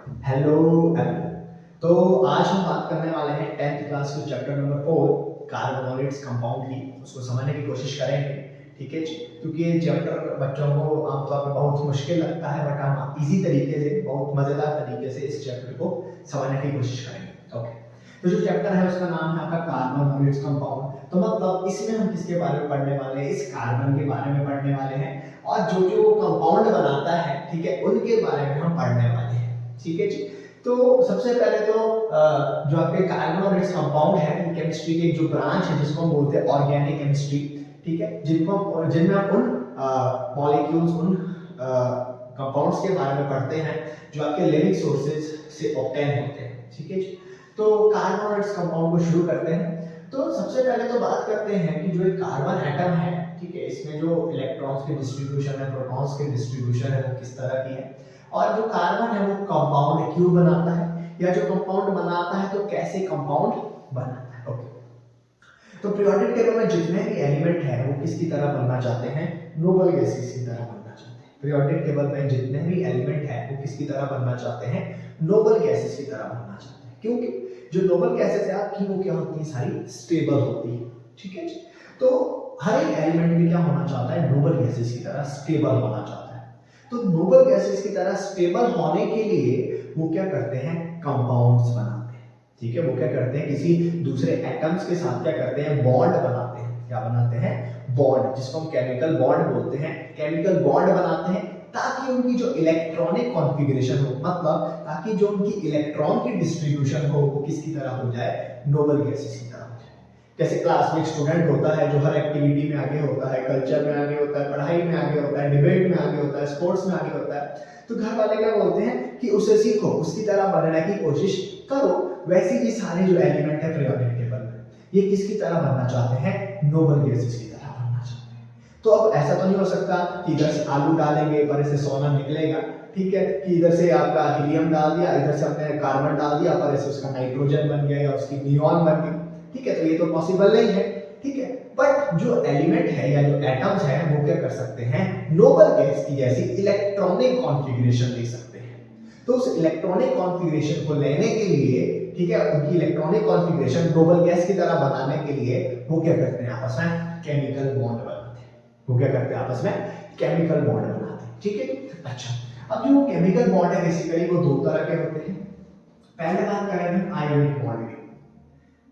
Hello everyone. तो आज हम बात करने वाले हैं 10th क्लास के चैप्टर नंबर 4 कार्बोनेट्स कंपाउंड की। उसको समझने की कोशिश करेंगे, ठीक है जी। क्योंकि ये चैप्टर बच्चों को आमतौर पर बहुत मुश्किल लगता है, बट हम इजी तरीके से, बहुत मजेदार तरीके से इस चैप्टर को समझने की कोशिश करेंगे। ओके, तो जो चैप्टर है उसका नाम है आपका कार्बोनेट्स कंपाउंड। तो मतलब इसमें हम किसके बारे में पढ़ने वाले हैं? इस कार्बन के बारे में पढ़ने वाले हैं, और जो जो कंपाउंड बनाता है, ठीक है, उनके बारे में हम पढ़ने वाले हैं, ठीक है जी। तो सबसे पहले तो जो आपके कार्बोनेट्स कंपाउंड है, केमिस्ट्री की एक जो ब्रांच है जिसको हम बोलते हैं ऑर्गेनिक केमिस्ट्री, ठीक है, जिनमें हम उन मॉलिक्यूल्स, उन कंपाउंड्स के बारे में पढ़ते हैं जो आपके लिविंग सोर्सेज से ऑब्टेन होते हैं, ठीक है जी। तो कार्बोनेट्स कंपाउंड को शुरू करते हैं। तो सबसे पहले तो बात करते हैं कि जो एक कार्बन एटम है, ठीक है, इसमें जो इलेक्ट्रॉन्स के डिस्ट्रीब्यूशन है, प्रोटॉन्स के डिस्ट्रीब्यूशन है, वो किस तरह की है, और जो कार्बन है वो कंपाउंड क्यों बनाता है, या जो कंपाउंड बनाता है तो कैसे कंपाउंड बनाता है। ओके, तो पीरियोडिक टेबल में जितने भी एलिमेंट है वो किसकी तरह बनना चाहते हैं? नोबल गैसेस की तरह बनना चाहते हैं। पीरियोडिक टेबल में जितने भी एलिमेंट है वो किसकी तरह बनना चाहते हैं? नोबल गैसेस की तरह बनना चाहते हैं, क्योंकि जो नोबल गैसेस है आपकी वो क्या होती है? सारी स्टेबल होती है, ठीक है जी। तो हर एक एलिमेंट भी क्या होना चाहता है? नोबल गैसेस की तरह स्टेबल होना चाहता है। तो नोबल गैसेस की तरह स्टेबल होने के लिए वो क्या करते हैं? कंपाउंड्स बनाते हैं, ठीक है। वो क्या करते हैं? किसी दूसरे एटम्स के साथ क्या करते हैं? बॉन्ड बनाते हैं। क्या बनाते हैं? बॉन्ड, जिसको हम केमिकल बॉन्ड बोलते हैं। केमिकल बॉन्ड बनाते हैं ताकि उनकी जो इलेक्ट्रॉनिक कॉन्फ़िगरेशन हो, मतलब ताकि जो उनकी इलेक्ट्रॉन की डिस्ट्रीब्यूशन हो वो किसकी तरह हो जाए? नोबल गैसेस की तरह हो जाए। जैसे क्लास में एक स्टूडेंट होता है जो हर एक्टिविटी में आगे होता है, कल्चर में आगे होता है, पढ़ाई में आगे होता है, डिबेट में आगे होता है, स्पोर्ट्स में आगे होता है, तो घर वाले क्या बोलते हैं कि उसे सीखो, उसकी तरह बनने की कोशिश करो। वैसे ही सारे जो एलिमेंट है पीरियोडिक टेबल में, ये किसकी तरह बनना चाहते हैं? नोबल गैसेस की तरह बनना चाहते हैं। तो अब ऐसा तो नहीं हो सकता कि इधर से आलू डालेंगे पर इससे सोना निकलेगा, ठीक है, कि इधर से आपका हीलियम डाल दिया, इधर से हमने कार्बन डाल दिया, पर इससे उसका नाइट्रोजन बन गया या उसकी नियॉन बन गई, ठीक है। तो ये तो पॉसिबल नहीं है, ठीक है। बट जो एलिमेंट है या जो एटम्स हैं वो क्या कर सकते हैं? नोबल गैस की जैसी इलेक्ट्रॉनिक कॉन्फ़िगरेशन ले सकते हैं। तो उस इलेक्ट्रॉनिक कॉन्फ़िगरेशन को लेने के लिए, ठीक है, उनकी इलेक्ट्रॉनिक कॉन्फ़िगरेशन नोबल गैस की तरह बनाने के लिए वो क्या करते हैं? आपस में केमिकल बॉन्ड बनाते हैं। वो क्या करते हैं? आपस में केमिकल बॉन्ड बनाते हैं, ठीक है। अच्छा, अब जो केमिकल बॉन्ड है बेसिकली वो दो तरह के होते हैं। पहले बात करेंगे आयोनिक बॉन्ड की।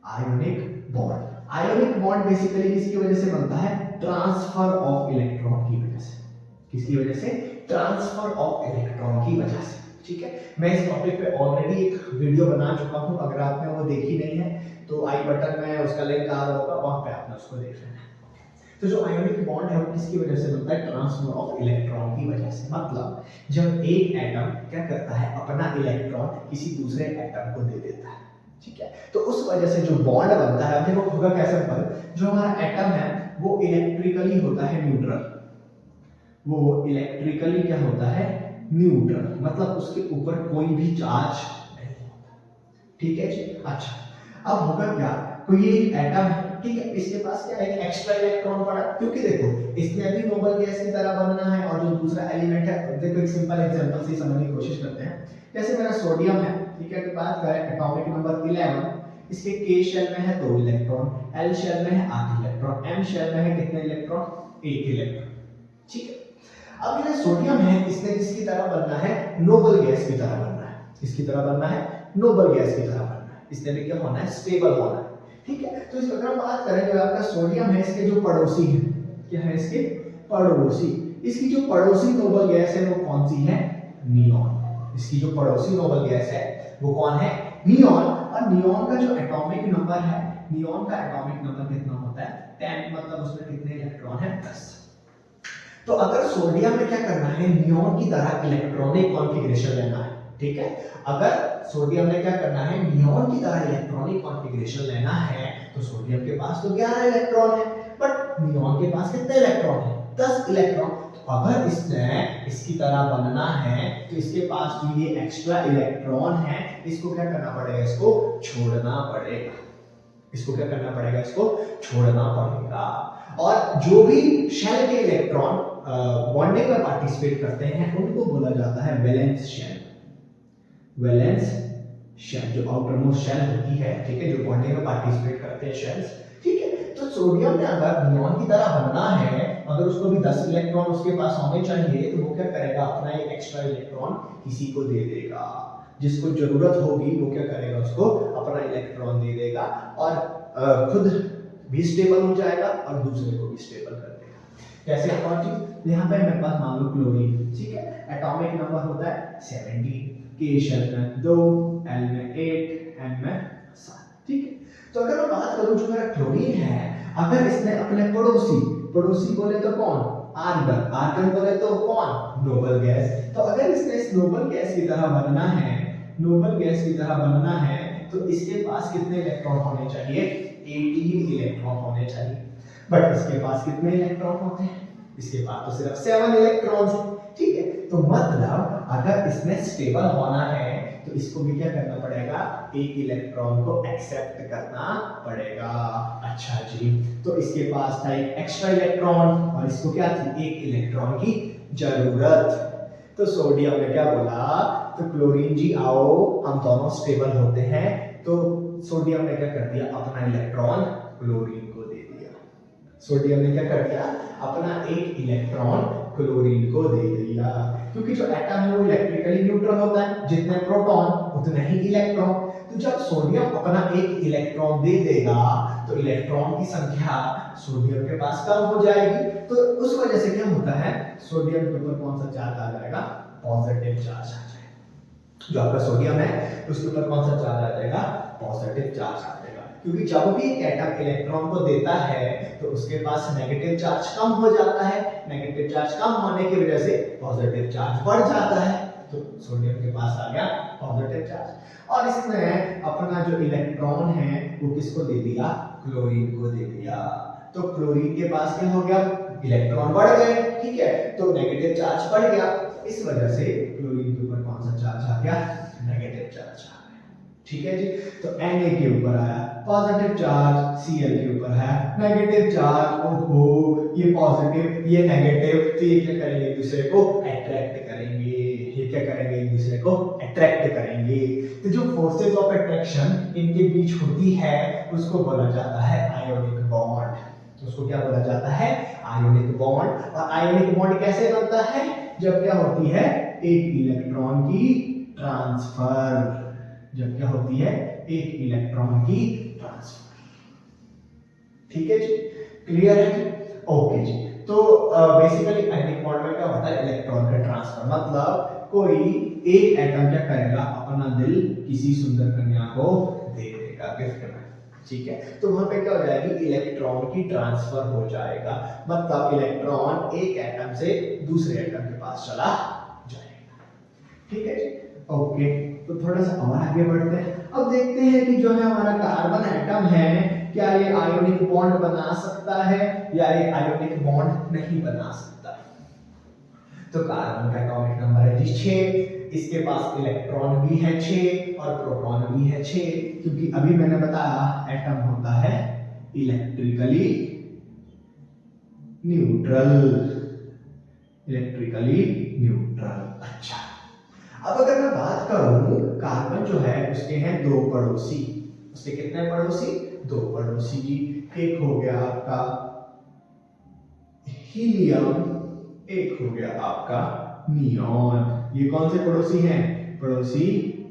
Ionic bond, ionic bond basically किसकी वजह से बनता है? ट्रांसफर ऑफ इलेक्ट्रॉन की वजह से। किसकी वजह से? ट्रांसफर ऑफ इलेक्ट्रॉन की वजह से, ठीक है। मैं इस टॉपिक पे ऑलरेडी एक वीडियो बना चुका हूं, अगर आपने वो देखी नहीं है तो आई बटन में उसका लिंक आ रहा होगा, वहां पे आपने उसको देख लेना है। तो जो आयोनिक बॉन्ड है वो किसकी वजह से बनता है? ट्रांसफर ऑफ इलेक्ट्रॉन की वजह से। मतलब जब एक एटम क्या करता है? अपना इलेक्ट्रॉन किसी दूसरे एटम को दे देता है, ठीक है। तो उस वजह से जो बॉन्ड बनता है, देखो होगा कैसे पर, जो हमारा एटम है वो इलेक्ट्रिकली होता है न्यूट्रल। वो इलेक्ट्रिकली क्या होता है? न्यूट्रल, मतलब उसके ऊपर कोई भी चार्ज नहीं होता, ठीक है जी। अच्छा, अब होगा क्या? कोई एक एटम है, ठीक है, इसके पास क्या है? एक एक्स्ट्रा इलेक्ट्रॉन पड़ा, क्योंकि देखो इसमें भी नोबल गैस की तरह बनना है, और जो दूसरा एलिमेंट है, देखो एक सिंपल एग्जांपल से समझने की कोशिश करते हैं। जैसे मेरा सोडियम है, ठीक है, तो बात करें एटॉमिक नंबर 11, इसके K शेल में है 2 इलेक्ट्रॉन, L शेल में है 8 इलेक्ट्रॉन, M शेल में है कितने इलेक्ट्रॉन? 1 इलेक्ट्रॉन, ठीक है। अब ये सोडियम है, इसने किसकी तरह बनना है? नोबल गैस की तरह बनना है। किसकी तरह बनना है? नोबल गैस की तरह बनना है। इसने भी क्या होना है? स्टेबल होना है, ठीक है। तो इस अगर हम बात करें जो आपका सोडियम है, इसके जो पड़ोसी है, क्या है इसके? पड़ोसी। इसकी जो पड़ोसी नोबल गैस है वो कौन सी है? नियॉन। इसकी जो पड़ोसी नोबल गैस है वो कौन है? नियॉन। और नियॉन का जो एटॉमिक नंबर है, नियॉन का एटॉमिक नंबर कितना होता है? 10, मतलब उसमें कितने इलेक्ट्रॉन है? 10। तो अगर सोडियम में क्या करना है? नियॉन की तरह इलेक्ट्रॉनिक कॉन्फ़िगरेशन लेना है, ठीक है। अगर सोडियम में क्या करना है? नियॉन की तरह इलेक्ट्रॉनिक कॉन्फ़िगरेशन लेना है, तो सोडियम के पास तो 11 इलेक्ट्रॉन है, बट नियॉन के पास कितने इलेक्ट्रॉन है? 10 इलेक्ट्रॉन। तो अगर इसने इसकी तरह बनना है तो इसके पास जो ये एक्स्ट्रा इलेक्ट्रॉन है, इसको क्या करना पड़ेगा? इसको छोड़ना पड़ेगा। इसको क्या करना पड़ेगा? इसको छोड़ना पड़ेगा। और जो भी शेल के इलेक्ट्रॉन बॉन्डिंग में पार्टिसिपेट करते हैं उनको बोला जाता है वैलेंस शेल। वैलेंस शेल, जो आउटर मोस्ट शेल होती है, ठीक है, जो बॉन्डिंग में पार्टिसिपेट करते हैं शेल्स, ठीक है। तो सोडियम ने अगर नियॉन की तरह बनना है, अगर उसको भी 10 इलेक्ट्रॉन उसके पास होने चाहिए, तो वो क्या करेगा, अपना एक एक्स्ट्रा इलेक्ट्रॉन किसी को दे देगा, जिसको जरूरत होगी वो क्या करेगा, उसको अपना इलेक्ट्रॉन दे देगा और खुद भी स्टेबल हो जाएगा और दूसरे को भी स्टेबल कर देगा। कैसे कौन चीज, यहाँ पे मेरे पास मान लो क्लोरीन, ठीक है, एटॉमिक नंबर होता है 17, के शेल में 2, एल में 8, एम में 7, ठीक है। तो अगर मैं बात करूं जो मेरा क्लोरीन है, अगर इसने अपने पड़ोसी बोले तो कौन, आर्गन बोले तो कौन, नोबल गैस। तो अगर इसने इस नोबल गैस की तरह बनना है, तो इसके पास कितने इलेक्ट्रॉन होने चाहिए, 18 इलेक्ट्रॉन होने चाहिए। बट इसके पास कितने इलेक्ट्रॉन होते हैं, इसके पास तो सिर्फ 7 इलेक्ट्रॉन्स हैं, ठीक है। तो मतलब अगर इसने स्टेबल होना है तो इसको भी क्या करना पड़ेगा, एक इलेक्ट्रॉन को एक्सेप्ट करना पड़ेगा। अच्छा जी, तो इसके पास था एक एक्स्ट्रा इलेक्ट्रॉन और इसको क्या थी, एक इलेक्ट्रॉन की जरूरत। तो सोडियम ने क्या बोला, तो क्लोरीन जी आओ, हम दोनों स्टेबल होते हैं। तो सोडियम ने क्या कर दिया, अपना इलेक्ट्रॉन क्लोरीन को दे दिया। सोडियम ने क्या कर दिया, अपना एक इलेक्ट्रॉन क्लोरीन को दे दिया, क्योंकि जो एटम है वो इलेक्ट्रिकली न्यूट्रल होता है, जितने प्रोटॉन उतने ही इलेक्ट्रॉन। तो जब सोडियम अपना एक इलेक्ट्रॉन दे देगा तो इलेक्ट्रॉन की संख्या सोडियम के पास कम हो जाएगी। तो उस वजह से क्या होता है, सोडियम के ऊपर कौन सा चार्ज आ जाएगा, पॉजिटिव चार्ज आ जाएगा। जो आपका सोडियम है उसके ऊपर कौन सा चार्ज आ जाएगा, पॉजिटिव चार्ज आ जाएगा, क्योंकि जब भी एक एटम इलेक्ट्रॉन को देता है तो उसके पास नेगेटिव चार्ज कम हो जाता है, नेगेटिव चार्ज कम होने की वजह से पॉजिटिव चार्ज बढ़ जाता है। तो सोडियम के पास आ गया पॉजिटिव चार्ज और इसने अपना जो इलेक्ट्रॉन है वो किसको दे दिया, क्लोरीन को दे दिया। तो क्लोरीन के पास क्या हो गया, इलेक्ट्रॉन बढ़ गए, ठीक है, तो नेगेटिव चार्ज बढ़ गया। इस वजह से क्लोरीन के ऊपर कौन सा चार्ज आ गया, नेगेटिव चार्ज आ गया, ठीक है जी। तो Na के ऊपर आया पॉजिटिव चार्ज, Cl के ऊपर है नेगेटिव चार्ज। ओहो, ये पॉजिटिव ये नेगेटिव, तो ये क्या करेंगे, एक दूसरे को अट्रैक्ट करेंगे। ये क्या करेंगे, एक दूसरे को अट्रैक्ट करेंगे। तो जो फोर्सेस ऑफ अट्रैक्शन इनके बीच होती है उसको बोला जाता है आयोनिक बॉन्ड। उसको क्या बोला जाता है, आयोनिक बॉन्ड। और आयोनिक बॉन्ड कैसे बनता है, जब क्या होती है, एक इलेक्ट्रॉन की ट्रांसफर, जब क्या होती है, एक इलेक्ट्रॉन की ट्रांसफर। ठीक है जी, क्लियर है जी, ओके जी। तो बेसिकली आयोनिक बॉन्ड में क्या होता है, इलेक्ट्रॉन का ट्रांसफर। मतलब कोई एक एटम क्या करेगा, अपना दिल किसी सुंदर कन्या को दे देगा गिफ्ट में, ठीक है। तो वहां पे क्या हो जाएगी, इलेक्ट्रॉन की ट्रांसफर हो जाएगा। मतलब इलेक्ट्रॉन एक एटम से दूसरे एटम के पास चला जाएगा, ठीक है जी, ओके। तो थोड़ा सा और आगे बढ़ते हैं। अब देखते हैं कि जो है हमारा कार्बन एटम है, क्या ये आयोनिक बॉन्ड बना सकता है या ये आयोनिक बॉन्ड नहीं बना सकता। तो कार्बन का एटॉमिक नंबर है जी 6, इसके पास इलेक्ट्रॉन भी है 6 और प्रोटॉन भी है 6, क्योंकि अभी मैंने बताया एटम होता है इलेक्ट्रिकली न्यूट्रल। अच्छा, अब अगर मैं बात करूं, कार्बन जो है उसके हैं 2 पड़ोसी। उसके कितने पड़ोसी, 2 पड़ोसी जी। एक हो गया आपका हीलियम, एक हो गया आपका नियॉन। ये कौन से पड़ोसी हैं, पड़ोसी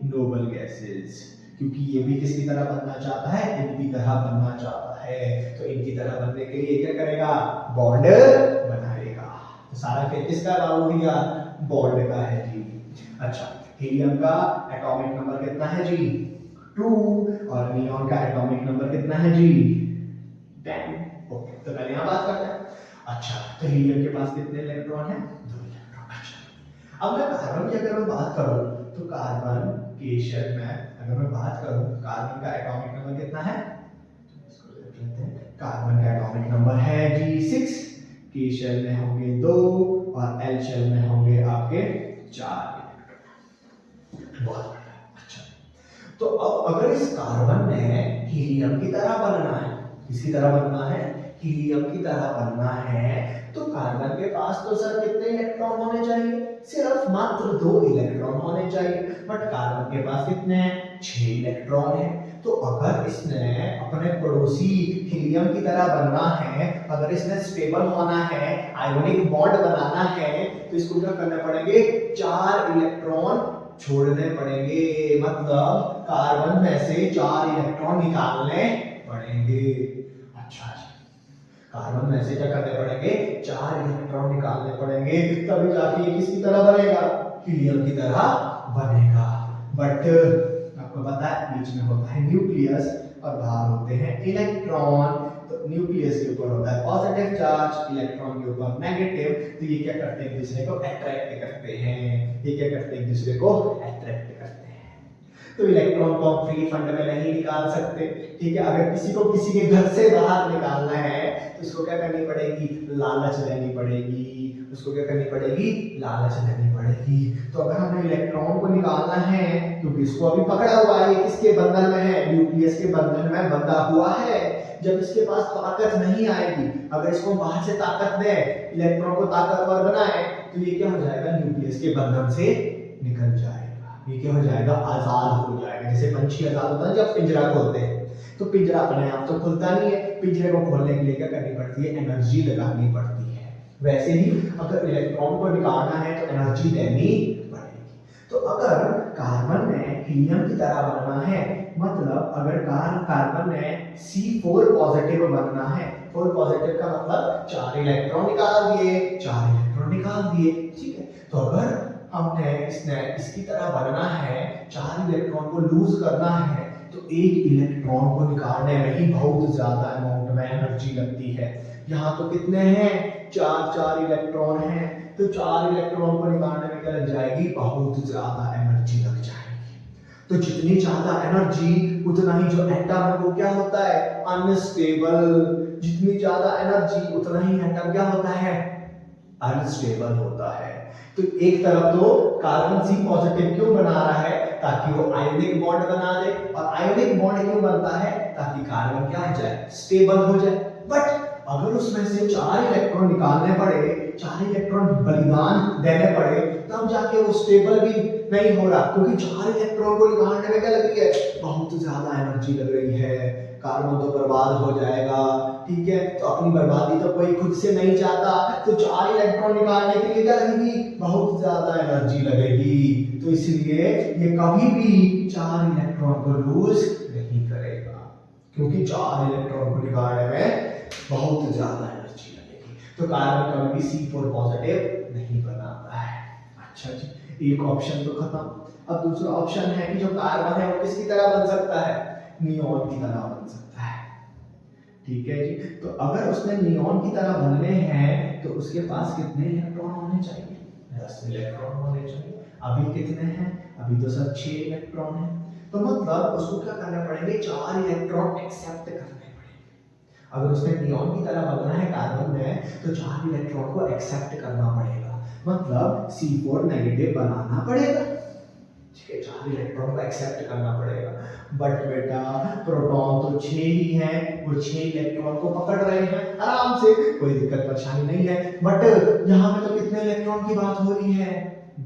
नोबल गैसेस, क्योंकि ये भी किसकी तरह बनना चाहता है, इनकी तरह बनना चाहता है। तो इनकी तरह बनने के लिए क्या करेगा, बॉन्ड बनाएगा। तो सारा खेल किसका लागू हुआ, बॉन्ड का है जी। अच्छा, हीलियम का एटॉमिक नंबर कितना है जी, 2, और नियॉन का एटॉमिक नंबर कितना है जी, 10। ओके, तो पहले यहां बात करते हैं। अच्छा, तो हीलियम के पास कितने इलेक्ट्रॉन हैं, 2 इलेक्ट्रॉन। अच्छा, अब मैं कार्बन की अगर मैं बात करूं, तो कार्बन के शेल में अगर मैं बात करूं, कार्बन का एटॉमिक नंबर कितना है, इसको देख लेते हैं। कार्बन का एटॉमिक नंबर है जी 6, के शेल में होंगे 2 और एल शेल में होंगे आपके 4 इलेक्ट्रॉन। बहुत बढ़िया। अच्छा, तो अब अगर इस कार्बन में हीलियम की तरह बनना है, किसकी तरह बनना है, हीलियम की तरह बनना है, तो कार्बन के पास तो सर कितने इलेक्ट्रॉन होने चाहिए? सिर्फ मात्र 2 इलेक्ट्रॉन होने चाहिए, बट कार्बन के पास कितने हैं? 6 इलेक्ट्रॉन है। तो अगर इसने अपने पड़ोसी हीलियम की तरह बनना है, अगर इसने स्टेबल होना है, आयोनिक बॉन्ड बनाना है, तो इसको क्या करने पड़ेंगे? 4 इलेक्ट्रॉन छोड़ने पड़ेंगे, मतलब कार्बन में से 4 इलेक्ट्रॉन निकालने पड़ेंगे। अच्छा जी, कार्बन में से क्या करने पड़ेंगे? 4 इलेक्ट्रॉन निकालने पड़ेंगे, तभी जाके ये किसकी तरह बनेगा? हीलियम की तरह बनेगा। बट आपको पता है बीच में होता है न्यूक्लियस और बाहर होते हैं इलेक्ट्रॉन। तो न्यूक्लियस के ऊपर होता है पॉजिटिव चार्ज, इलेक्ट्रॉन के ऊपर नेगेटिव। तो ये क्या करते हैं? एक दूसरे को अट्रैक्ट करते हैं। ये क्या करते हैं? एक दूसरे को अट्रैक्ट करते हैं। तो इलेक्ट्रॉन को हम फ्री फंड में नहीं निकाल सकते, ठीक है। अगर किसी को किसी के घर से बाहर निकालना है तो उसको क्या करनी पड़ेगी? लालच लेनी पड़ेगी। उसको क्या करनी पड़ेगी? लालच लेनी पड़ेगी। तो अगर हमें इलेक्ट्रॉन को निकालना है, क्योंकि इसको अभी पकड़ा हुआ है, ये किसके बंधन में है? न्यूक्लियस के बंधन में बंधा हुआ है। जब इसके पास ताकत नहीं आएगी, अगर इसको बाहर से ताकत दे, इलेक्ट्रॉन को ताकतवर बनाए, तो ये क्या हो जाएगा? न्यूक्लियस के बंधन से निकल जाएगा। ये क्या हो जाएगा? आजाद हो जाएगा। जैसे पंछी आजाद होता है जब पिंजरा खोलते हैं, तो पिंजरा अपने आप तो खुलता नहीं है, पिंजरे को खोलने के लिए क्या करनी पड़ती है? एनर्जी लगानी पड़ती है। वैसे ही अगर इलेक्ट्रॉन को निकालना है तो एनर्जी देनी पड़ेगी। तो अगर कार्बन में हीलियम की तरह बनना है, मतलब अगर कार्बन में C4 पॉजिटिव बनना है, 4 पॉजिटिव का मतलब 4 इलेक्ट्रॉन निकाल दिए, 4 इलेक्ट्रॉन निकाल दिए, ठीक है। तो अगर हमने इसकी तरह बनना है, 4 इलेक्ट्रॉन को लूज करना है, तो 1 इलेक्ट्रॉन को निकालने में ही बहुत ज्यादा अमाउंट में एनर्जी लगती है। यहाँ तो कितने हैं? 4 इलेक्ट्रॉन हैं, तो 4 इलेक्ट्रॉन को निकालने में क्या लग जाएगी? बहुत ज्यादा एनर्जी लग जाएगी। तो जितनी ज्यादा एनर्जी उतना ही जो एटम है वो क्या होता है? अनस्टेबल। जितनी ज्यादा एनर्जी उतना ही एटम क्या होता है? अनस्टेबल होता है। तो एक तरफ तो कार्बन C पॉजिटिव क्यों बना रहा है? ताकि वो आयोनिक बॉन्ड बना दे। और आयोनिक बॉन्ड क्यों बनता है? ताकि कार्बन क्या हो जाए? स्टेबल हो जाए। बट अगर उसमें से 4 इलेक्ट्रॉन निकालने पड़े, 4 इलेक्ट्रॉन बलिदान देने पड़े, तब जाके वो स्टेबल भी नहीं हो रहा, क्योंकि 4 इलेक्ट्रॉन को निकालने में क्या लग रही है? बहुत ज्यादा एनर्जी लग रही है। कार्बन तो बर्बाद हो जाएगा, ठीक है। तो अपनी बर्बादी तो कोई खुद से नहीं चाहता, तो 4 इलेक्ट्रॉन निकालने के लिए क्या लगेगी? बहुत ज्यादा एनर्जी लगेगी। तो इसलिए ये कभी भी 4 इलेक्ट्रॉन को लूज नहीं करेगा, क्योंकि 4 इलेक्ट्रॉन को निकालने में बहुत ज्यादा एनर्जी लगेगी। तो कार्बन कभी भी C4 पॉजिटिव नहीं बनाता है। अच्छा जी, एक ऑप्शन तो खत्म। अब दूसरा ऑप्शन है कि जो कार्बन है वो किसकी तरह बन सकता है? नियॉन की तरह बन सकता है, ठीक है जी। तो अगर उसने नियॉन की तरह बनने हैं तो उसके पास कितने इलेक्ट्रॉन होने चाहिए? 10 इलेक्ट्रॉन होने चाहिए। अभी कितने हैं? अभी तो सर 6 इलेक्ट्रॉन है। तो मतलब उसको क्या करना पड़ेंगे? 4 इलेक्ट्रॉन एक्सेप्ट करने पड़ेंगे। अगर उसने नियॉन की तरह बनना है कार्बन में, तो 4 इलेक्ट्रॉन को एक्सेप्ट करना पड़ेगा, मतलब C4 नेगेटिव बनाना पड़ेगा, ठीक है। 4 इलेक्ट्रॉन को एक्सेप्ट करना पड़ेगा। बट बेटा प्रोटॉन तो 6 ही हैं, वो 6 इलेक्ट्रॉन को पकड़ रहे हैं आराम से, कोई दिक्कत परेशानी नहीं है। बट यहाँ पे तो कितने इलेक्ट्रॉन की बात हो रही है?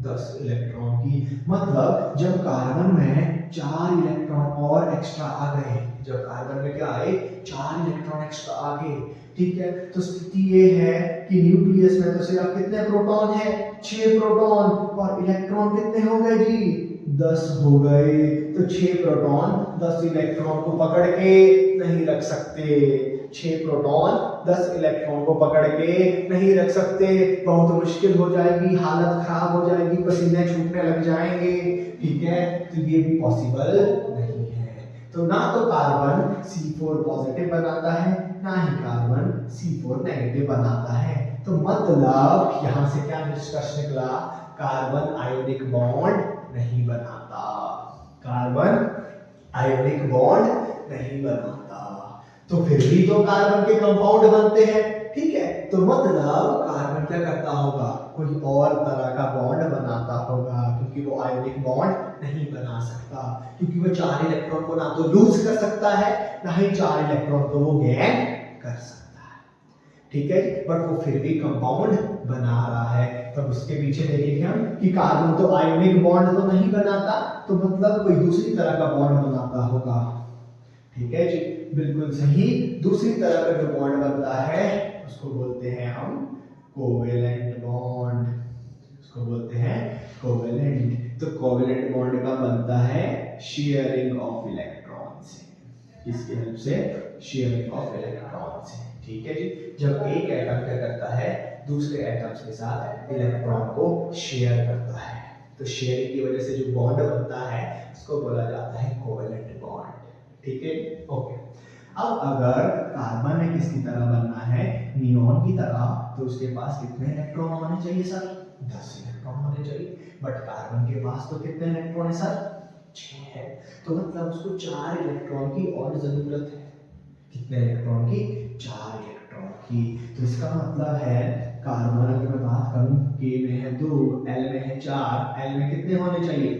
10 इलेक्ट्रॉन की। मतलब जब कार्बन में 4 इलेक्ट्रॉन और एक्स्ट्रा आ गए, जब कार्बन में क्या आए? 4 इलेक्ट्रॉन एक्स्ट्रा आ गए, ठीक है। तो स्थिति ये है कि न्यूक्लियस में तो सिर्फ कितने प्रोटॉन है? 6 प्रोटॉन, और इलेक्ट्रॉन कितने हो गए जी? 10 हो गए। तो 6 प्रोटॉन 10 इलेक्ट्रॉन को पकड़ के नहीं रख सकते। 6 प्रोटॉन 10 इलेक्ट्रॉन को पकड़ के नहीं रख सकते, बहुत मुश्किल हो जाएगी, हालत खराब हो जाएगी, पसीने छूटने लग जाएंगे, ठीक है। तो ये भी पॉसिबल नहीं है। तो ना तो कार्बन C4 पॉजिटिव बनाता है, ना ही कार्बन C4 नेगेटिव बनाता है। तो मतलब यहां से क्या निष्कर्ष निकला? कार्बन आयोनिक बॉन्ड नहीं बनाता, कार्बन आयोनिक बॉन्ड नहीं बनाता। तो फिर भी तो कार्बन के कंपाउंड बनते हैं, ठीक है। तो मतलब कार्बन क्या करता होगा? कोई और तरह का बॉन्ड बनाता होगा, क्योंकि वो आयोनिक बॉन्ड नहीं बना सकता, क्योंकि वो 4 इलेक्ट्रॉन को ना तो लूज कर सकता है, ना ही 4 इलेक्ट्रॉन को वो गेन कर सकता है। ठीक है, बट वो फिर भी कंपाउंड बना रहा है। तब उसके पीछे देखेंगे हम कि कार्बन तो आयोनिक बॉन्ड तो नहीं बनाता, तो मतलब कोई दूसरी तरह का बॉन्ड बनाता होगा। ठीक है जी, बिल्कुल सही। दूसरी तरह का जो बॉन्ड बनता है उसको बोलते हैं हम कोवेलेंट बॉन्ड, उसको बोलते हैं कोवेलेंट। तो कोवेलेंट बॉन्ड का बनता है शेयरिंग ऑफ इलेक्ट्रॉन से, किसकी हेल्प से? शेयरिंग ऑफ इलेक्ट्रॉन से। ठीक है जी, जब एक एटम क्या करता है दूसरे एटम्स के साथ इलेक्ट्रॉन को शेयर करता है, तो शेयरिंग की वजह से जो बॉन्ड बनता है उसको बोला जाता है कोवेलेंट बॉन्ड। ठीक है, ओके। अब अगर कार्बन में किसकी तरह बनना है, नियॉन की तरह, तो उसके पास कितने इलेक्ट्रॉन होने चाहिए सर? 10 इलेक्ट्रॉन होने चाहिए। बट कार्बन के पास तो कितने इलेक्ट्रॉन है सर? 6 है। तो मतलब उसको 4 इलेक्ट्रॉन की और जरूरत है। कितने इलेक्ट्रॉन की? 4 इलेक्ट्रॉन की। तो इसका मतलब है कार्बन अगर मैं बात करूं, K में है 2, L में है 4, L में कितने होने चाहिए?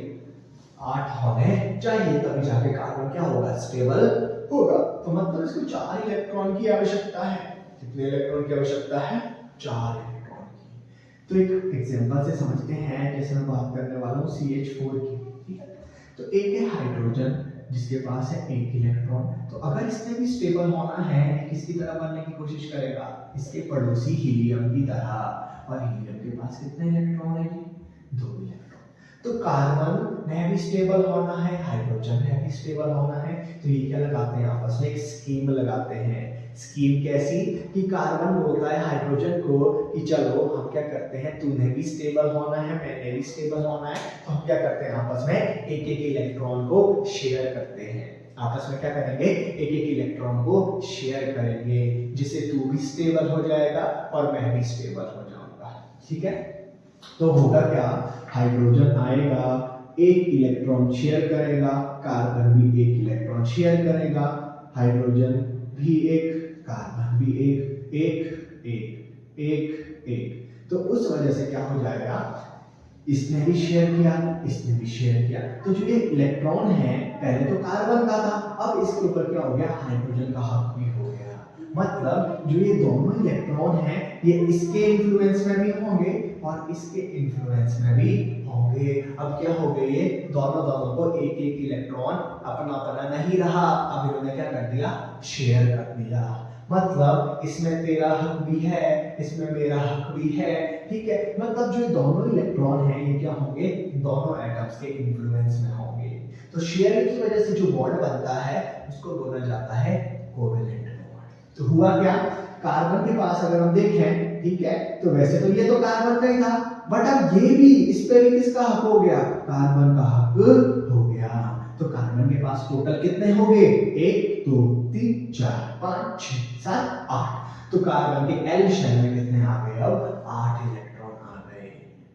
8 होने चाहिए, तभी जाके कार्बन क्या होगा? स्टेबल होगा। तो मतलब इसको 4 इलेक्ट्रॉन की आवश्यकता है। कितने इलेक्ट्रॉन की आवश्यकता है? 4 इलेक्ट्रॉन की। तो एक एग्जांपल से समझते हैं, जैसे मैं बात करने वाला हूँ CH4 की। ठीक है, तो एक है हाइड्रोजन जिसके पास है 1 इलेक्ट्रॉन। तो अगर इसने भी स्टेबल होना है, किसकी तरह बनने की कोशिश करेगा? इसके पड़ोसी हीलियम की तरह। और हीलियम के पास कितने इलेक्ट्रॉन है जी? 2 इलेक्ट्रॉन। तो कार्बन में भी स्टेबल होना है, हाइड्रोजन में भी स्टेबल होना है, तो ये क्या लगाते हैं आपस में? एक स्कीम लगाते हैं। स्कीम कैसी? कि कार्बन बोलता है हाइड्रोजन को कि चलो हम क्या करते हैं, तूने भी स्टेबल होना है, मैंने भी स्टेबल होना है, तो हम क्या करते हैं आपस में एक एक इलेक्ट्रॉन को शेयर करते हैं। आपस में क्या करेंगे? एक एक इलेक्ट्रॉन को शेयर करेंगे, जिससे तू भी स्टेबल हो जाएगा और मैं भी स्टेबल हो जाऊंगा। ठीक है, तो होगा क्या? हाइड्रोजन आएगा, 1 इलेक्ट्रॉन शेयर करेगा, कार्बन भी 1 इलेक्ट्रॉन शेयर करेगा, हाइड्रोजन भी 1, कार्बन भी 1, 1 1 1 1। तो उस वजह से क्या हो जाएगा? इसने भी शेयर किया, इसने भी शेयर किया। तो जो ये इलेक्ट्रॉन है पहले तो कार्बन का था, अब इसके ऊपर क्या हो गया? हाइड्रोजन का हक भी हो गया। मतलब जो ये दोनों इलेक्ट्रॉन हैं ये इसके इन्फ्लुएंस में भी होंगे और इसके इन्फ्लुएंस में भी होंगे। अब क्या हो गए? ये दोनों को एक एक इलेक्ट्रॉन अपना अपना नहीं रहा, अब इन्होंने क्या कर दिया? शेयर कर दिया। मतलब इसमें तेरा हक भी है, इसमें मेरा हक भी है। ठीक है, मतलब जो दोनों इलेक्ट्रॉन हैं ये क्या होंगे? दोनों एटम्स के इन्फ्लुएंस में होंगे। तो शेयर की वजह से जो बॉन्ड बनता है उसको बोला जाता है कोवेलेंट बॉन्ड। तो हुआ क्या? कार्बन के पास अगर हम देखें, ठीक है, तो वैसे तो ये तो कार्बन का ही था, बट अब ये भी, इस पे भी किसका हक हो गया? कार्बन का हक हो गया। तो कार्बन के पास टोटल कितने हो गए? 1 2 3 4 5 6 7 8। तो कार्बन के एल शेल में कितने आ गए? अब 8 इलेक्ट्रॉन आ गए।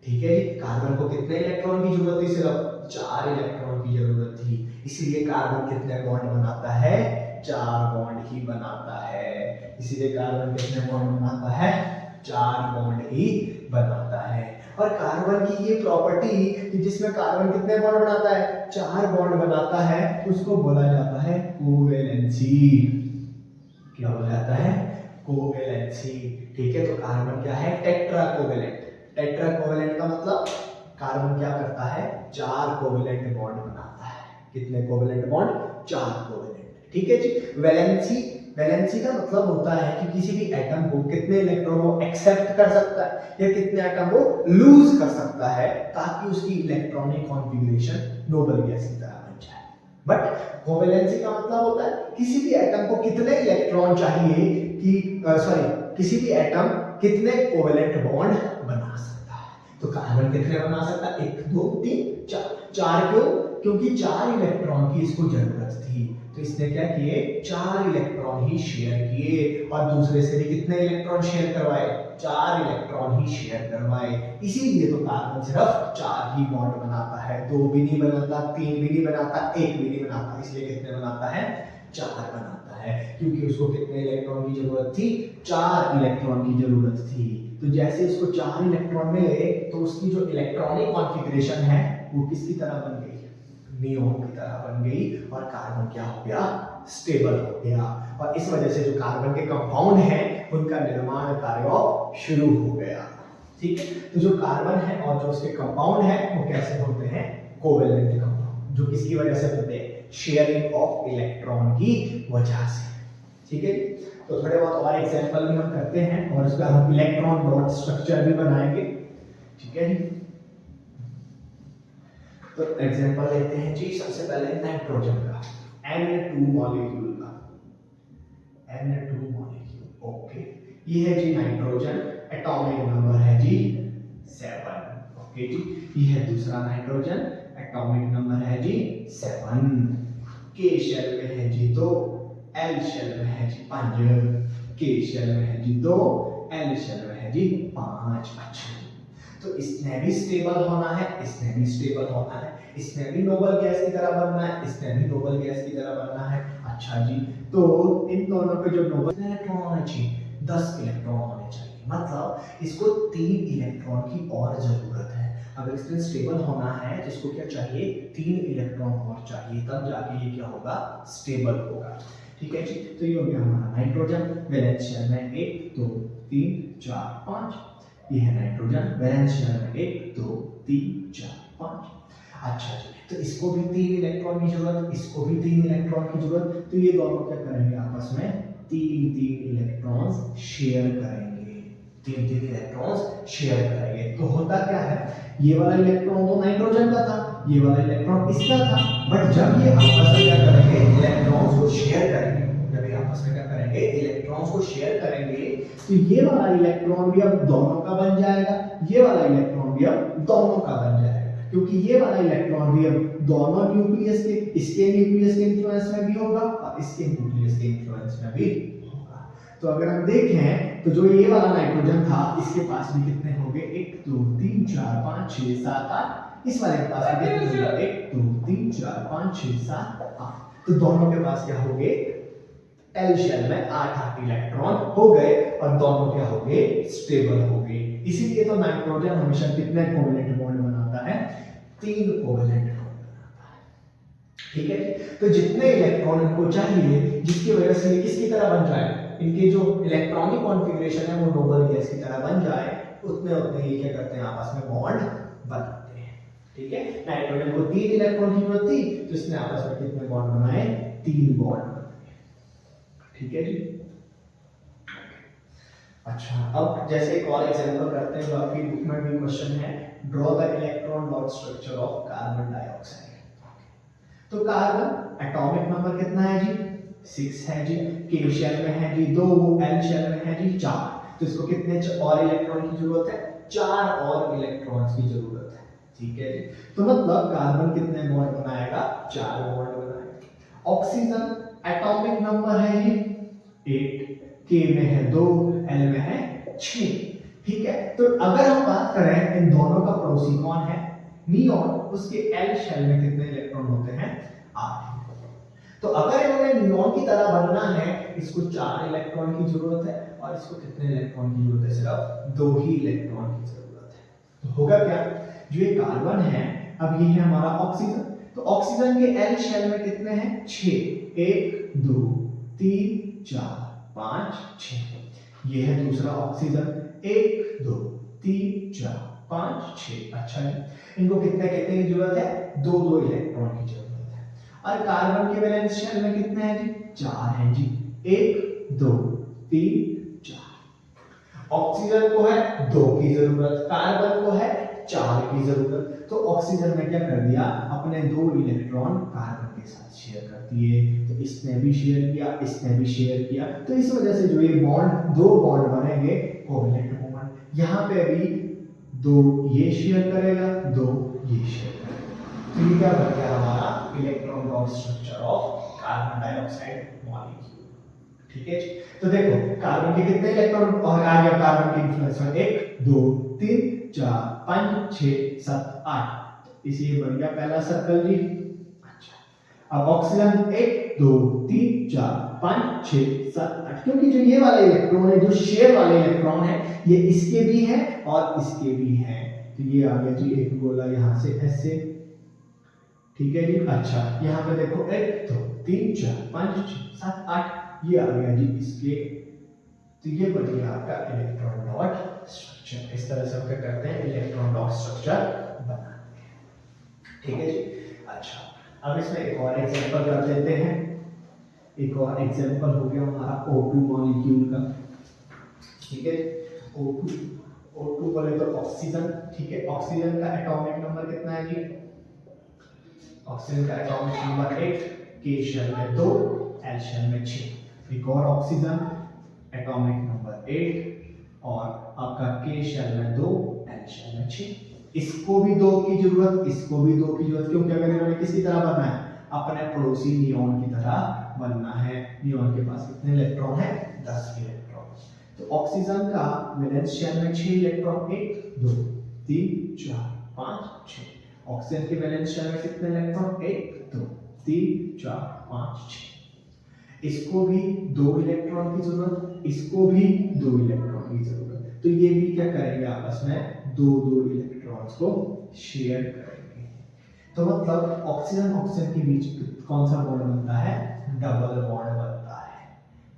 ठीक है जी, कार्बन को कितने इलेक्ट्रॉन की जरूरत थी? सिर्फ 4 इलेक्ट्रॉन की जरूरत थी। इसीलिए कार्बन कितने बॉन्ड बनाता है? 4 बॉन्ड ही बनाता है। इसीलिए कार्बन कितने बॉन्ड बनाता है? 4 बॉन्ड ही बनाता है। और कार्बन की ये प्रॉपर्टी कि जिसमें कार्बन कितने बॉन्ड बनाता है? 4 बॉन्ड बनाता है, उसको बोला जाता है कोवेलेंसी। क्या बोला जाता है? कोवेलेंसी। ठीक है, तो कार्बन क्या है? Tetra covalent. टेट्रा कोवेलेंट का मतलब कार्बन क्या करता है? 4 कोवेलेंट बॉन्ड बनाता है। कितने कोवेलेंट बॉन्ड? 4 कोवेलेंट। ठीक है जी। वैलेंसी, वैलेंसी का मतलब होता है कि किसी भी एटम को कितने इलेक्ट्रॉन को एक्सेप्ट कर सकता है या कितने एटम को लूज कर सकता है, ताकि उसकी इलेक्ट्रॉनिक कॉन्फ़िगरेशन नोबल गैस की तरह बन जाए। बट कोवेलेंसी का मतलब होता है किसी भी एटम को कितने इलेक्ट्रॉन चाहिए कि किसी भी एटम कितने कोवेलेंट बॉन्ड बना सकता है। तो कार्बन कितने बना सकता है? 1 2 3 4। 4 क्यों? क्योंकि 4 इलेक्ट्रॉन की इसको जरूरत थी, तो इसने क्या किए? 4 इलेक्ट्रॉन ही शेयर किए। और दूसरे से भी कितने इलेक्ट्रॉन शेयर करवाए? 4 इलेक्ट्रॉन ही शेयर करवाए। इसीलिए तो कार्बन सिर्फ 4 ही बॉन्ड बनाता है, 2 भी नहीं बनाता, 3 भी नहीं बनाता, 1 भी नहीं बनाता। इसलिए कितने बनाता है? 4 बनाता है, क्योंकि उसको कितने इलेक्ट्रॉन की जरूरत थी? 4 इलेक्ट्रॉन की जरूरत थी। तो जैसे इसको 4 इलेक्ट्रॉन मिले, तो उसकी जो इलेक्ट्रॉनिक कॉन्फ़िगरेशन है वो किसकी तरह बन गई? नियॉन की तरह बन गई। और कार्बन क्या हो गया? स्टेबल हो गया और इस वजह से जो कार्बन के कंपाउंड हैं उनका निर्माण कार्य शुरू हो गया। ठीक है, तो जो कार्बन है और जो उसके कंपाउंड है वो कैसे होते हैं, कोवेलेंट कंपाउंड, जो किसकी वजह से होते हैं, शेयरिंग ऑफ इलेक्ट्रॉन की वजह से। ठीक है, तो थोड़े बहुत और एग्जांपल भी हम करते हैं और उसका हम इलेक्ट्रॉन डॉट स्ट्रक्चर भी बनाएंगे। ठीक है जी, तो एग्जांपल लेते हैं जी, सबसे पहले नाइट्रोजन का N2 मॉलिक्यूल का, N2 मॉलिक्यूल। ओके, ये है जी नाइट्रोजन, एटॉमिक नंबर है जी 7। ओके जी, ये है दूसरा नाइट्रोजन, एटॉमिक नंबर है जी 7। के शेल में है जी 2, एल शेल में है जी 5, के शेल में है जी 2, एल शेल में है जी 5। अच्छा, तो इसने भी स्टेबल होना है, इसने भी स्टेबल होना है, इसने भी नोबल गैस की तरह बनना है, इसने भी नोबल गैस की तरह बनना है। अच्छा जी, तो इन दोनों के जो नोबल इलेक्ट्रॉन होने चाहिए 10 इलेक्ट्रॉन होने चाहिए, मतलब इसको 3 इलेक्ट्रॉन की और जरूरत है। अगर इसने स्टेबल होना है तो इसको क्या चाहिए, 3 इलेक्ट्रॉन और चाहिए, तब जाके ये क्या होगा, स्टेबल होगा। ठीक है जी, तो ये हो गया हमारा नाइट्रोजन, वैलेंस शेल में 1 2 3 4 5। ये है नाइट्रोजन, वैलेंस शेल में 1 2 3 4 5। अच्छा जी, तो इसको भी 3 इलेक्ट्रॉन की जरूरत, इसको भी 3 इलेक्ट्रॉन की जरूरत, तो ये दोनों क्या करेंगे, आपस में 3 इलेक्ट्रॉन्स शेयर करेंगे, 3 इलेक्ट्रॉन्स शेयर करेंगे। तो होता क्या है, ये वाला इलेक्ट्रॉन तो नाइट्रोजन का था, ये वाला इलेक्ट्रॉन इसका था, बट जब ये आपस में क्या करेंगे, इलेक्ट्रॉन्स को शेयर करेंगे, जब ये आपस में क्या करेंगे, इलेक्ट्रॉन्स को शेयर करेंगे, तो ये वाला इलेक्ट्रॉन भी अब दोनों का बन जाएगा, ये वाला इलेक्ट्रॉन भी अब दोनों का बन जाएगा, क्योंकि ये वाला इलेक्ट्रॉन भी अब दोनों न्यूक्लियस के, इसके न्यूक्लियस के इन्फ्लुएंस में भी होगा और इसके न्यूक्लियस के इन्फ्लुएंस में भी होगा। तो अगर हम देखें तो जो ये वाला नाइट्रोजन था, इसके पास भी कितने होंगे, 1 2 3 4 5 6 7 8, इस वाले के पास भी कितने होंगे, 1 2 3 4 5 6 7 8। तो दोनों के पास क्या होंगे, एल शेल में 8 इलेक्ट्रॉन हो गए और दोनों क्या हो गए, स्टेबल हो गए। इसीलिए तो नाइट्रोजन हमेशा कितने कोवेलेंट बॉन्ड बनाता है, 3 कोवेलेंट बॉन्ड बनाता है। ठीक है, तो जितने इलेक्ट्रॉन इनको चाहिए, जिसकी वजह से ये किसकी तरह बन जाए, इनके जो इलेक्ट्रॉनिक कॉन्फ़िगरेशन है वो नोबल गैस की तरह बन जाए, उतने उतने ये क्या करते हैं, आपस में बॉन्ड बनाते हैं। ठीक है, नाइट्रोजन को 3 इलेक्ट्रॉन की जरूरत थी, तो इसने आपस में कितने बॉन्ड बनाए, 3 बॉन्ड। ठीक है जी, अच्छा, अब जैसे एक और एग्जांपल करते हैं, जो आपकी बुक में भी क्वेश्चन है, draw the electron dot structure of carbon dioxide. तो कार्बन एटॉमिक नंबर कितना है जी, 6 है जी, के शेल में है जी 2, एल शेल में है जी 4, तो इसको कितने और इलेक्ट्रॉन की जरूरत है, 4 और इलेक्ट्रॉन्स की जरूरत है। ठीक है जी, तो मतलब कार्बन कितने बॉन्ड बनाएगा, 4 बॉन्ड बनाएगा। ऑक्सीजन एटॉमिक नंबर है जी 8, के में है 2, एल में है 6। ठीक है, तो अगर हम बात करें इन दोनों का पड़ोसी कौन है, नियॉन, उसके एल शेल में कितने इलेक्ट्रॉन होते हैं, 8। तो अगर इन्होंने नियॉन की तरह बनना है, इसको 4 इलेक्ट्रॉन की जरूरत है और इसको कितने इलेक्ट्रॉन की जरूरत है, सिर्फ 2 ही इलेक्ट्रॉन की जरूरत है। तो होगा क्या, जो ये कार्बन है, अब ये है हमारा ऑक्सीजन, तो ऑक्सीजन के एल शेल में कितने हैं, 6, 1 2 3 4 5 6। ये है दूसरा ऑक्सीजन, 1 2 3 4 5 6। अच्छा है, इनको कितने कितने की जरूरत है, 2 इलेक्ट्रॉन की जरूरत है। और कार्बन के वैलेंस शेल में कितने हैं जी, 4 हैं जी, 1 2 3 4। ऑक्सीजन को है 2 की जरूरत, कार्बन को है 4 की जरूरत, तो ऑक्सीजन ने क्या कर दिया, अपने 2 इलेक्ट्रॉन कार्बन के साथ शेयर कर दिए, तो इसने भी शेयर किया, इसने भी शेयर किया, तो इस वजह से जो ये बॉन्ड, 2 बॉन्ड बनेंगे कोवेलेंट बॉन्ड। यहाँ पे भी 2 ये शेयर करेगा, 2 ये शेयर करेगा, तो ये क्या बन गया हमारा electron dot structure of carbon dioxide molecule. ठीक है, तो देखो कार्बन के कितने इलेक्ट्रॉन और आ गया, कार्बन के इन्फ्लुएंस में 1 2 3 4 5 6 7 8, इसी बन गया पहला सर्कल जी। अच्छा, अब ऑक्सीजन 1 2 3 4 5 6 7 8, क्योंकि जो ये वाला इलेक्ट्रॉन है, जो शेयर वाले इलेक्ट्रॉन है, ये इसके भी है और इसके भी है, तो ये आ गया जी एक गोला यहाँ से ऐसे, ठीक है जी। अच्छा यहाँ पे देखो 1 2 3 4 5 6 7 8 ये आ गया जी इसके, तो ये बन गया आपका इलेक्ट्रॉन डॉट स्ट्रक्चर। इस तरह से हम क्या करते हैं, इलेक्ट्रॉन डॉट स्ट्रक्चर बनाते हैं। ठीक है जी। अच्छा अब इसमें एक और एग्जांपल कर देते हैं। एक और एग्जांपल हो गया हमारा O2 मॉलिक्यूल का। ठीक है O2 बोले तो ऑक्सीजन। ठीक है ऑक्सीजन का एटॉमिक नंबर कितना है जी, ऑक्सीजन का एटॉमिक नंबर 8, के शेल में 2 एल शेल में 6। एक और ऑक्सीजन एटॉमिक नंबर 8 और आपका के शेल में 2 एल शेल में 6। इसको भी 2 की जरूरत, इसको भी 2 की जरूरत, क्योंकि अगर इन्होंने किसी तरह बनना है, अपने पड़ोसी नियॉन की तरह बनना है। नियॉन के पास कितने इलेक्ट्रॉन है, 10 इलेक्ट्रॉन। तो ऑक्सीजन का वैलेंस शेल में 6 इलेक्ट्रॉन, 1 2 3 4 5 6। ऑक्सीजन के वैलेंस शेल में कितने इलेक्ट्रॉन, 1 2 3 4 5 6। इसको भी 2 इलेक्ट्रॉन की जरूरत, इसको भी 2 इलेक्ट्रॉन की जरूरत। तो ये भी क्या करेंगे, आपस में 2 इलेक्ट्रॉन्स को शेयर करेंगे। तो मतलब ऑक्सीजन ऑक्सीजन के बीच कौन सा बॉन्ड बनता है, डबल बॉन्ड बनता है।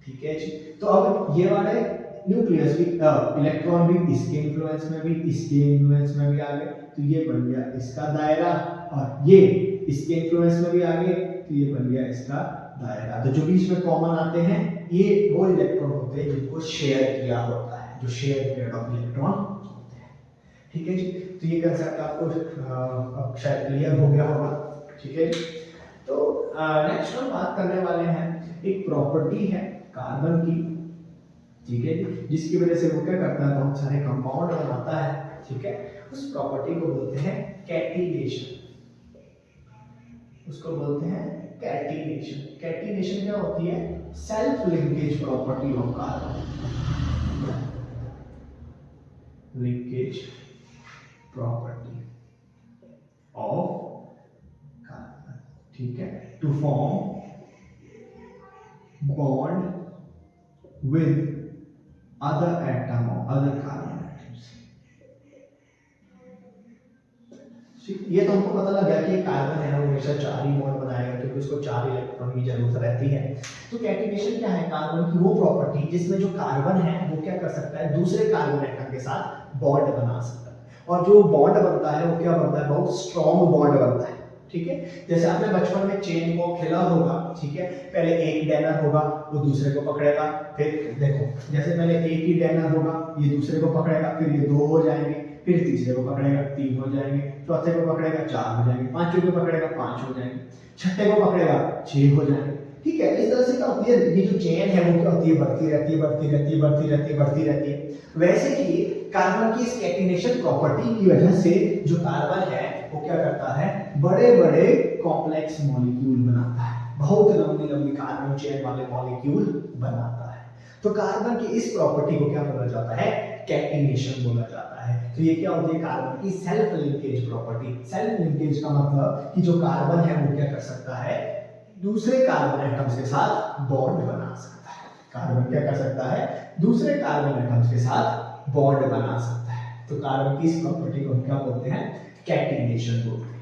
ठीक है जी। तो अब ये वाले न्यूक्लियस भी इलेक्ट्रॉन भी इसके इन्फ्लुएंस में भी, इसके इन्फ्लुएंस में भी आ गए, तो ये बन गया इसका दायरा, और ये इसके इन्फ्लुएंस में भी आ गए, तो ये बन गया इसका दायरा। तो जो बीच में कॉमन आते हैं ये वो इलेक्ट्रॉन होते हैं जिनको शेयर किया होता है, जो शेयर पेयर ऑफ इलेक्ट्रॉन होते हैं। ठीक है जी। तो ये कंसेप्ट आपको अब शायद क्लियर हो गया होगा। ठीक है जी। तो नेक्स्ट हम बात करने वाले हैं, एक प्रॉपर्टी है कार्बन की। ठीक है जी। जिसकी वजह से वो क्या करता है, बहुत सारे कंपाउंड बनाता है। ठीक है, उस प्रॉपर्टी को बोलते हैं कैटिनेशन। उसको बोलते हैं कैटिनेशन। कैटिनेशन क्या होती है, self linkage property of carbon. Linkage property of carbon. ठीक है, to form bond with other atom और अदर कार्बन एटम्स। ये तो हमको पता लग गया कि कार्बन है वो हमेशा 4 ही बॉन्ड बनाएगा, क्योंकि उसको 4 इलेक्ट्रॉन की जरूरत रहती है। तो कैटिनेशन क्या है, कार्बन की वो प्रॉपर्टी जिसमें जो कार्बन है वो क्या कर सकता है, दूसरे कार्बन एटम के साथ बॉन्ड बना सकता है। और जो बॉन्ड बनता है वो क्या बनता है, बहुत स्ट्रॉन्ग बॉन्ड बनता है। ठीक है, जैसे आपने बचपन में चेन को खेला होगा। ठीक है, पहले एक डैनर होगा वो दूसरे को पकड़ेगा, फिर देखो जैसे पहले एक ही डैनर होगा ये दूसरे को पकड़ेगा, फिर ये 2 हो जाएंगे, फिर तीसरे को पकड़ेगा 3 हो जाएंगे, चौथे को पकड़ेगा 4 हो जाएंगे, पांचवें को पकड़ेगा 5 हो जाएंगे, छठे को पकड़ेगा 6 हो जाएंगे। ठीक है, इस तरह से क्या होती है, ये जो चेन है वो क्या होती है, बढ़ती रहती है बढ़ती रहती है बढ़ती रहती है बढ़ती रहती है। वैसे ही कार्बन की इस कैटिनेशन प्रॉपर्टी की वजह से जो कार्बन है वो क्या करता है, बड़े बड़े कॉम्प्लेक्स मॉलिक्यूल बनाता है, बहुत लंबी लंबी कार्बन चेन वाले मॉलिक्यूल बनाता है। तो कार्बन की इस प्रॉपर्टी को क्या बोला जाता है, कैटिनेशन बोला जाता है। तो ये क्या होती है, कार्बन की self linkage property. Self linkage का मतलब कि जो कार्बन है वो क्या कर सकता है, दूसरे कार्बन एटम्स के साथ बॉन्ड बना सकता है। कार्बन क्या कर सकता है, दूसरे कार्बन एटम्स के साथ बॉन्ड बना सकता है। तो कार्बन की इस प्रॉपर्टी को हम क्या बोलते हैं, कैटिनेशन बोलते हैं।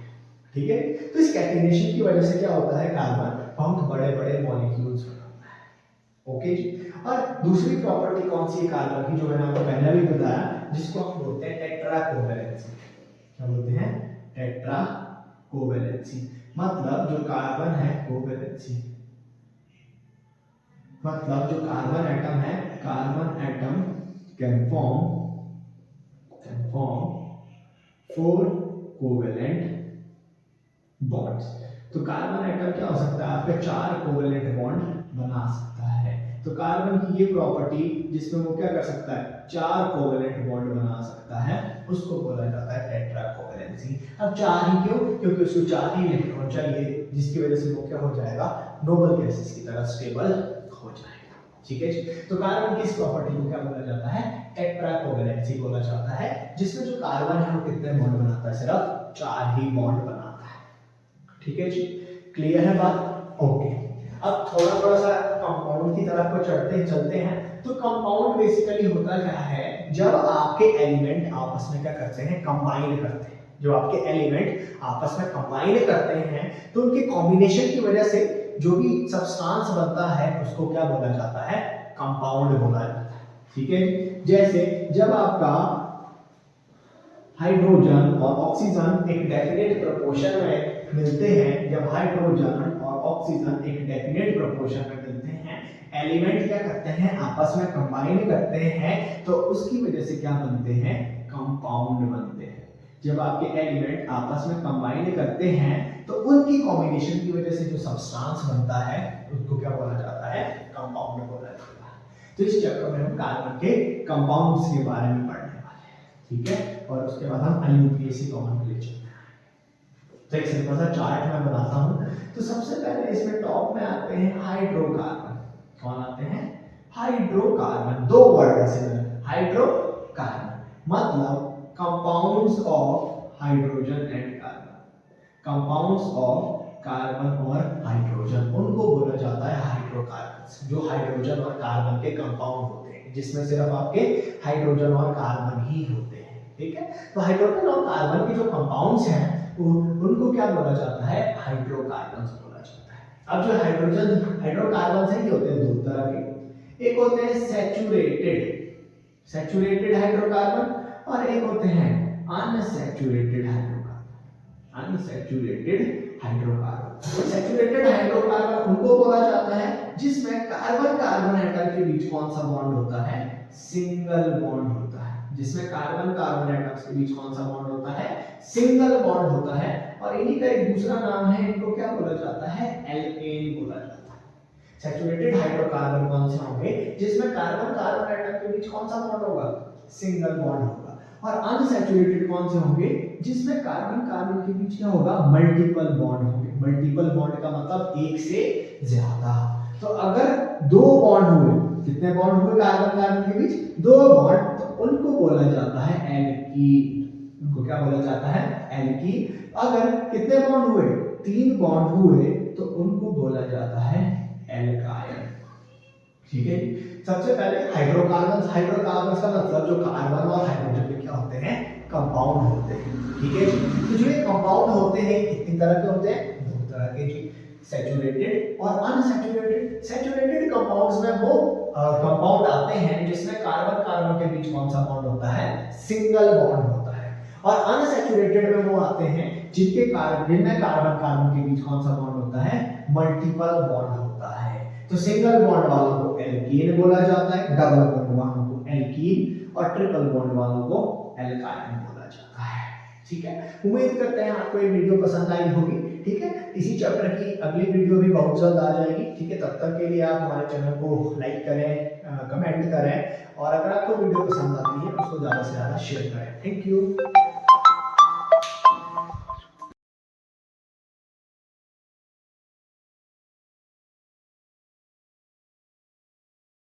ठीक है, तो इस कैटिनेशन की वजह से क्या होता है, कार्बन बहुत बड़े बड़े मॉलिक्यूल्स बनाता है। ओके जी। और दूसरी प्रॉपर्टी कौन सी है कार्बन की, जो मैंने आपको पहले भी बताया, जिसको हम बोलते हैं टेट्रा कोवैलेंसी। क्या बोलते हैं, टेट्रा कोवैलेंसी। मतलब जो कार्बन है, कोवैलेंसी मतलब जो कार्बन एटम है, carbon atom can form 4 covalent bonds. तो कार्बन एटम क्या हो सकता है, आपका 4 कोवैलेंट बॉन्ड बना सकता है। तो कार्बन की ये प्रॉपर्टी जिसमें वो क्या कर सकता है, 4 कोवैलेंट बॉन्ड बना सकता है, उसको बोला जाता है टेट्रा कोवैलेंसी। अब 4 ही क्यों, क्योंकि उसको 4 ही इलेक्ट्रॉन चाहिए, जिसकी वजह से वो क्या हो जाएगा, नोबल गैसेस की तरह स्टेबल हो जाएगा। ठीक है जी। तो कार्बन की इस प्रॉपर्टी को क्या बोला जाता है, टेट्रा कोवैलेंसी बोला जाता है, जिसमें जो कार्बन है वो कितने बॉन्ड बनाता है, सिर्फ 4 ही बॉन्ड बनाता है। ठीक है जी, क्लियर है बात। ओके, अब थोड़ा सा कंपाउंड की तरफ को चलते हैं। तो कंपाउंड बेसिकली होता क्या है, जब आपके एलिमेंट आपस में क्या करते हैं, कंबाइन करते हैं। जो आपके एलिमेंट आपस में कंबाइन करते हैं तो उनके कॉम्बिनेशन की वजह से जो भी सब्सटेंस बनता है उसको क्या बोला जाता है, कंपाउंड बोला जाता है। ठीक है, जैसे जब आपका हाइड्रोजन और ऑक्सीजन एक डेफिनेट प्रोपोर्शन में मिलते हैं, जब हाइड्रोजन और ऑक्सीजन एक डेफिनेट प्रोपोर्शन में मिलते हैं, एलिमेंट क्या करते हैं, आपस में कंबाइन करते हैं, तो उसकी वजह से क्या बनते हैं, कंपाउंड बनते हैं। जब आपके एलिमेंट आपस में कंबाइन करते हैं तो उनकी कॉम्बिनेशन की वजह से जो सब्सटेंस बनता है उसको क्या बोला जाता है, कंपाउंड बोला जाता है। तो इस चैप्टर में हम कार्बन के कंपाउंड्स के बारे में पढ़ने वाले हैं, ठीक है, और उसके बाद हम IUPAC कॉमन के लिए चलते हैं। तो एक सिंपल सा चार्ट मैं बनाता हूं। तो सबसे पहले इसमें टॉप में आते हैं हाइड्रोकार्बन। कौन आते हैं, हाइड्रोकार्बन। दो वर्ड ऐसे हाइड्रोकार्बन मतलब compounds of hydrogen and carbon, compounds of carbon और हाइड्रोजन, उनको बोला जाता है हाइड्रोकार्बन्स। जो हाइड्रोजन और कार्बन के कंपाउंड होते हैं, जिसमें सिर्फ आपके हाइड्रोजन और कार्बन ही होते हैं। ठीक है, तो हाइड्रोजन और कार्बन के जो कंपाउंड्स हैं उनको क्या बोला जाता है, हाइड्रोकार्बन्स बोला जाता है। अब जो हाइड्रोकार्बन्स हैं ये होते हैं दो तरह के, एक होते हैं सैचुरेटेड हाइड्रोकार्बन और एक होते हैं अनसैचुरेटेड हाइड्रोकार्बन। सैचुरेटेड हाइड्रोकार्बन उनको बोला जाता है जिसमें कार्बन कार्बन एटम के बीच कौन सा बॉन्ड होता है, सिंगल बॉन्ड होता है। जिसमें कार्बन कार्बन एटम्स के बीच कौन सा बॉन्ड होता है, सिंगल बॉन्ड होता है। और इन्हीं का एक दूसरा नाम है, इनको क्या बोला जाता है, एल्केन बोला जाता है। सैचुरेटेड हाइड्रोकार्बन कौन से होंगे, जिसमें कार्बन कार्बन एटम के बीच कौन सा बॉन्ड होगा, सिंगल बॉन्ड होगा। और अनसैचुरेटेड कौन से होंगे, जिसमें कार्बन कार्बन के बीच क्या होगा, मल्टीपल बॉन्ड होंगे। मल्टीपल बॉन्ड का मतलब एक से ज्यादा। तो अगर दो बॉन्ड हुए, कितने बॉन्ड हुए कार्बन कार्बन के बीच, दो बॉन्ड, तो उनको बोला जाता है एल्कीन। उनको क्या बोला जाता है, एल्कीन। अगर कितने बॉन्ड हुए, तीन बॉन्ड हुए, तो उनको बोला जाता है एल्काइल। ठीक है, सबसे पहले हाइड्रोकार्बन्स का मतलब जो कार्बन और हाइड्रोजन के क्या होते हैं, कंपाउंड होते हैं। ठीक है, तो जो ये कंपाउंड होते हैं कितनी तरह के होते हैं, दो तरह के जी, सैचुरेटेड और अनसैचुरेटेड। सैचुरेटेड कंपाउंड्स में वो कंपाउंड आते हैं जिसमें कार्बन कार्बन के बीच कौन सा बॉन्ड होता है, सिंगल बॉन्ड होता है। और अनसैचुरेटेड में वो आते हैं जिनमें कार्बन कार्बन के बीच कौन सा बॉन्ड होता है, मल्टीपल बॉन्ड होता है। तो सिंगल बॉन्ड वालों को एल्कीन बोला जाता है, डबल बॉन्ड वालों को एल्कीन और ट्रिपल बॉन्ड वालों को एल्काइन बोला जाता है। ठीक है, उम्मीद करते हैं आपको ये वीडियो पसंद आई होगी। ठीक है, इसी चैप्टर की अगली वीडियो भी बहुत जल्द आ जाएगी। ठीक है, तब तक के लिए आप हमारे चैनल को लाइक करें, कमेंट करें, और अगर आपको वीडियो पसंद आती है उसको ज़्यादा से ज़्यादा शेयर करें। Thank you.